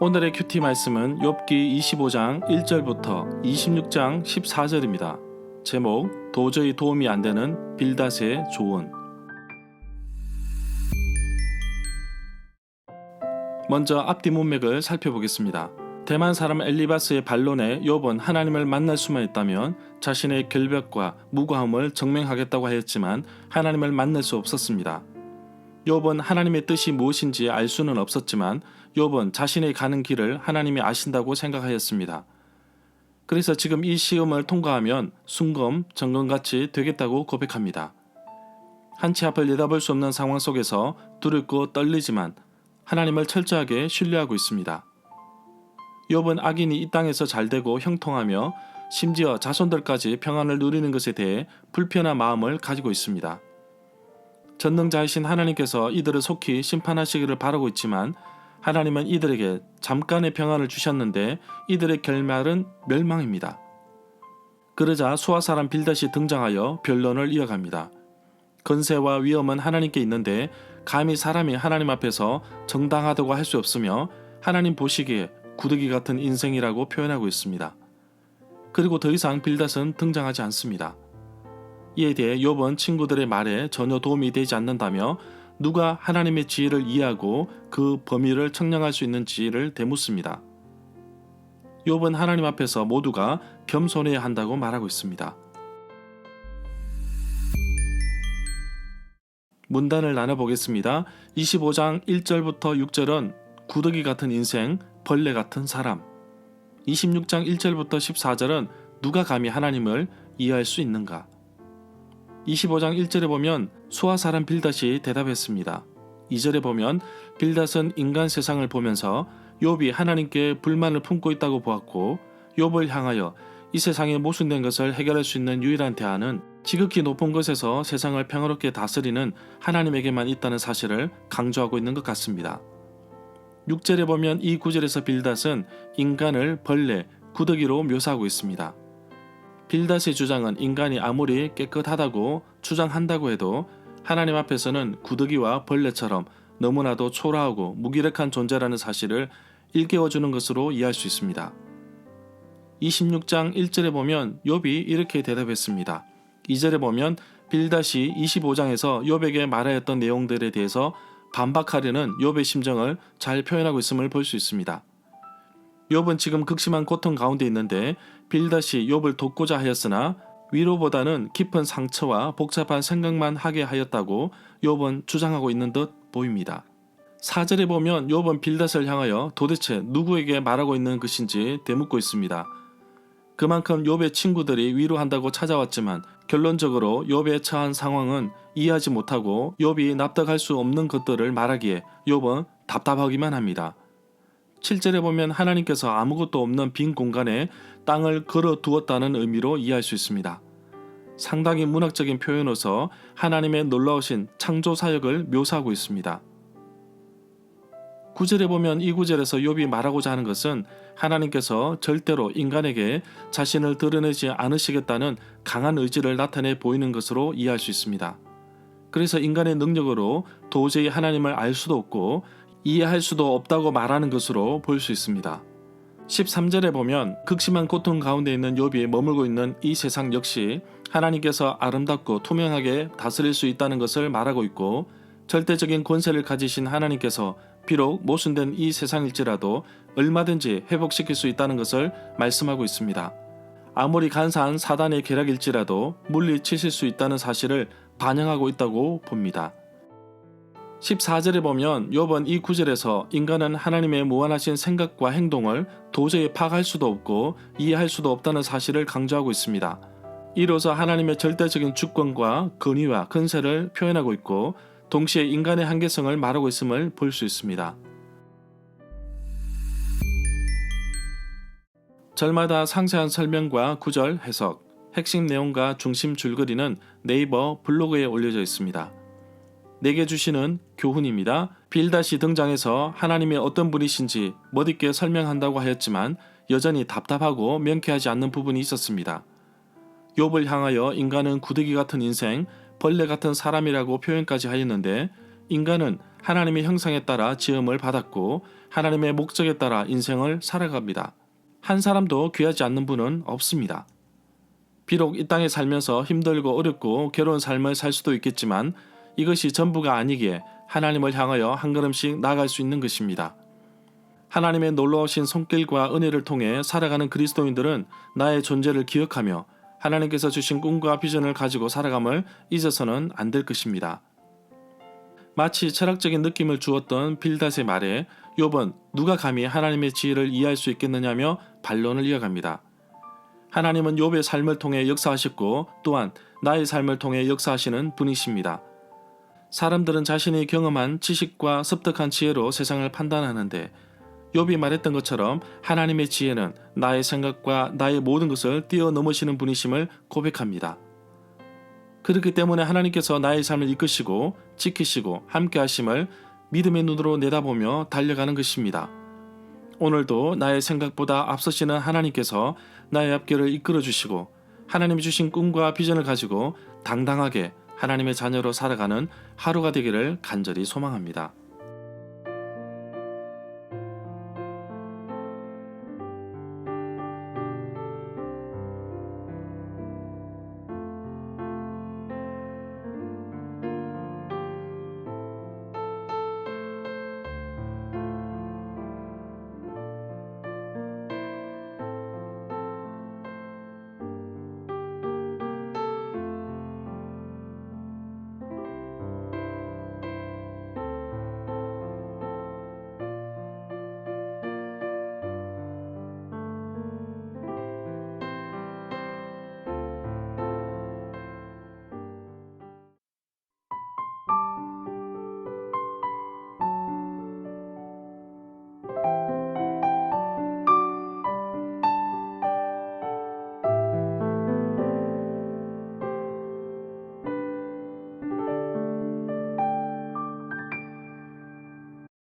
오늘의 큐티 말씀은 욥기 25장 1절부터 26장 14절입니다. 제목 도저히 도움이 안 되는 빌닷의 조언. 먼저 앞뒤 문맥을 살펴보겠습니다. 대만 사람 엘리바스의 반론에 욥은 하나님을 만날 수만 있다면 자신의 결벽과 무고함을 증명하겠다고 하였지만 하나님을 만날 수 없었습니다. 욥은 하나님의 뜻이 무엇인지 알 수는 없었지만 욥은 자신의 가는 길을 하나님이 아신다고 생각하였습니다. 그래서 지금 이 시험을 통과하면 순검, 정검같이 되겠다고 고백합니다. 한치 앞을 내다볼 수 없는 상황 속에서 두렵고 떨리지만 하나님을 철저하게 신뢰하고 있습니다. 욥은 악인이 이 땅에서 잘되고 형통하며 심지어 자손들까지 평안을 누리는 것에 대해 불편한 마음을 가지고 있습니다. 전능자이신 하나님께서 이들을 속히 심판하시기를 바라고 있지만 하나님은 이들에게 잠깐의 평안을 주셨는데 이들의 결말은 멸망입니다. 그러자 수아 사람 빌닷이 등장하여 변론을 이어갑니다. 건세와 위엄은 하나님께 있는데 감히 사람이 하나님 앞에서 정당하다고 할 수 없으며 하나님 보시기에 구더기 같은 인생이라고 표현하고 있습니다. 그리고 더 이상 빌닷은 등장하지 않습니다. 이에 대해 욥은 친구들의 말에 전혀 도움이 되지 않는다며 누가 하나님의 지혜를 이해하고 그 범위를 측량할 수 있는지를 되묻습니다. 욥은 하나님 앞에서 모두가 겸손해야 한다고 말하고 있습니다. 문단을 나눠보겠습니다. 25장 1절부터 6절은 구더기 같은 인생, 벌레 같은 사람. 26장 1절부터 14절은 누가 감히 하나님을 이해할 수 있는가. 25장 1절에 보면 수아 사람 빌닷이 대답했습니다. 2절에 보면 빌닷은 인간 세상을 보면서 욥이 하나님께 불만을 품고 있다고 보았고 욥을 향하여 이 세상에 모순된 것을 해결할 수 있는 유일한 대안은 지극히 높은 곳에서 세상을 평화롭게 다스리는 하나님에게만 있다는 사실을 강조하고 있는 것 같습니다. 6절에 보면 이 구절에서 빌닷은 인간을 벌레, 구더기로 묘사하고 있습니다. 빌닷의 주장은 인간이 아무리 깨끗하다고 주장한다고 해도 하나님 앞에서는 구더기와 벌레처럼 너무나도 초라하고 무기력한 존재라는 사실을 일깨워주는 것으로 이해할 수 있습니다. 26장 1절에 보면 욥이 이렇게 대답했습니다. 2절에 보면 빌닷이 25장에서 욥에게 말하였던 내용들에 대해서 반박하려는 욥의 심정을 잘 표현하고 있음을 볼 수 있습니다. 욥은 지금 극심한 고통 가운데 있는데 빌닷이 욥을 돕고자 하였으나 위로보다는 깊은 상처와 복잡한 생각만 하게 하였다고 욥은 주장하고 있는 듯 보입니다. 4절에 보면 욥은 빌닷을 향하여 도대체 누구에게 말하고 있는 것인지 되묻고 있습니다. 그만큼 욥의 친구들이 위로한다고 찾아왔지만 결론적으로 욥의 처한 상황은 이해하지 못하고 욥이 납득할 수 없는 것들을 말하기에 욥은 답답하기만 합니다. 7절에 보면 하나님께서 아무것도 없는 빈 공간에 땅을 걸어 두었다는 의미로 이해할 수 있습니다. 상당히 문학적인 표현으로서 하나님의 놀라우신 창조 사역을 묘사하고 있습니다. 9절에 보면 이 구절에서 욥이 말하고자 하는 것은 하나님께서 절대로 인간에게 자신을 드러내지 않으시겠다는 강한 의지를 나타내 보이는 것으로 이해할 수 있습니다. 그래서 인간의 능력으로 도저히 하나님을 알 수도 없고 이해할 수도 없다고 말하는 것으로 볼 수 있습니다. 13절에 보면 극심한 고통 가운데 있는 욥이 머물고 있는 이 세상 역시 하나님께서 아름답고 투명하게 다스릴 수 있다는 것을 말하고 있고 절대적인 권세를 가지신 하나님께서 비록 모순된 이 세상일지라도 얼마든지 회복시킬 수 있다는 것을 말씀하고 있습니다. 아무리 간사한 사단의 계략일지라도 물리치실 수 있다는 사실을 반영하고 있다고 봅니다. 14절에 보면 욥은 이 구절에서 인간은 하나님의 무한하신 생각과 행동을 도저히 파악할 수도 없고 이해할 수도 없다는 사실을 강조하고 있습니다. 이로써 하나님의 절대적인 주권과 권위와 근세를 표현하고 있고 동시에 인간의 한계성을 말하고 있음을 볼 수 있습니다. 절마다 상세한 설명과 구절 해석, 핵심 내용과 중심 줄거리는 네이버 블로그에 올려져 있습니다. 내게 주시는 교훈입니다. 빌닷이 등장해서 하나님이 어떤 분이신지 멋있게 설명한다고 하였지만 여전히 답답하고 명쾌하지 않는 부분이 있었습니다. 욥을 향하여 인간은 구더기 같은 인생, 벌레 같은 사람이라고 표현까지 하였는데 인간은 하나님의 형상에 따라 지음을 받았고 하나님의 목적에 따라 인생을 살아갑니다. 한 사람도 귀하지 않는 분은 없습니다. 비록 이 땅에 살면서 힘들고 어렵고 괴로운 삶을 살 수도 있겠지만 이것이 전부가 아니기에 하나님을 향하여 한 걸음씩 나아갈 수 있는 것입니다. 하나님의 놀라우신 손길과 은혜를 통해 살아가는 그리스도인들은 나의 존재를 기억하며 하나님께서 주신 꿈과 비전을 가지고 살아감을 잊어서는 안 될 것입니다. 마치 철학적인 느낌을 주었던 빌닷의 말에 욥은 누가 감히 하나님의 지혜를 이해할 수 있겠느냐며 반론을 이어갑니다. 하나님은 욥의 삶을 통해 역사하셨고 또한 나의 삶을 통해 역사하시는 분이십니다. 사람들은 자신이 경험한 지식과 습득한 지혜로 세상을 판단하는데 욥이 말했던 것처럼 하나님의 지혜는 나의 생각과 나의 모든 것을 뛰어넘으시는 분이심을 고백합니다. 그렇기 때문에 하나님께서 나의 삶을 이끄시고 지키시고 함께 하심을 믿음의 눈으로 내다보며 달려가는 것입니다. 오늘도 나의 생각보다 앞서시는 하나님께서 나의 앞길을 이끌어 주시고 하나님이 주신 꿈과 비전을 가지고 당당하게 하나님의 자녀로 살아가는 하루가 되기를 간절히 소망합니다.